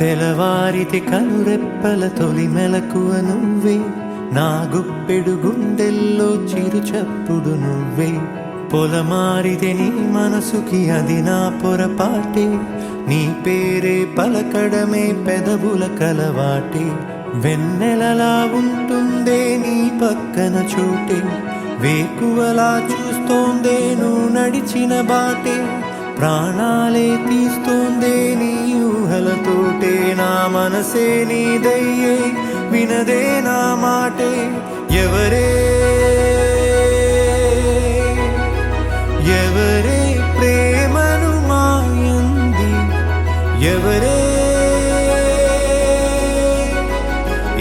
తెలవారితే కనురెప్పల తొలి మెలకువ నువ్వే, నా గుప్పెడు గుండెల్లో చిరు చప్పుడు నువ్వే. పొలమారితే నీ మనసుకి అది నా పొరపాటే, నీ పేరే పలకడమే పెదవుల కలవాటే. వెన్నెలలా ఉంటుందే నీ పక్కన చోటే, వేకువలా చూస్తోందే నువ్వు నడిచిన బాటే. ప్రాణాలే తీస్తోందే నీ ఊహలతోటే, నా మనసే నీదయ్యే వినదే నా మాటే. ఎవరే ఎవరే ప్రేమను మాయంది, ఎవరే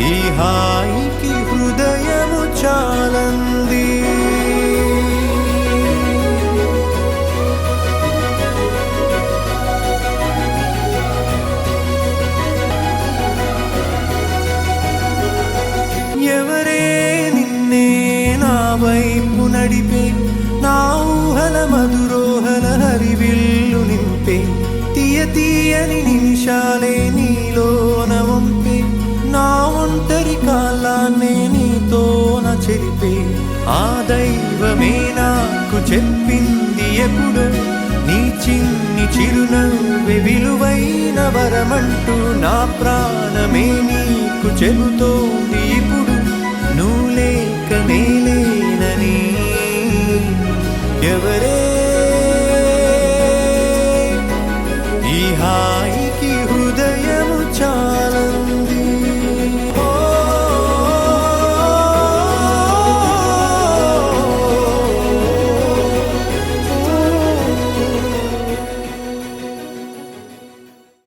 ఈ హాయికి హృదయము చాలంది. ఎవరే నిన్నే నా వైపు నడిపే, నా ఊహల మధురోహల హరివిల్లు నింపే. తీయ తీయని నిమిషాలే నీలోన వంపే, నా ఒంటరి కాలాన్నే నీతోన చెరిపే. ఆ దైవమే నాకు చెప్పింది ఎప్పుడు, నీ చిన్ని చిరునవ్వే విలువైన వరమంటూ. నా ప్రాణమే నీకు చెబుతోంది ఇప్పుడు, నువ్వు లేక నేలేనని. ఎవరే ఈ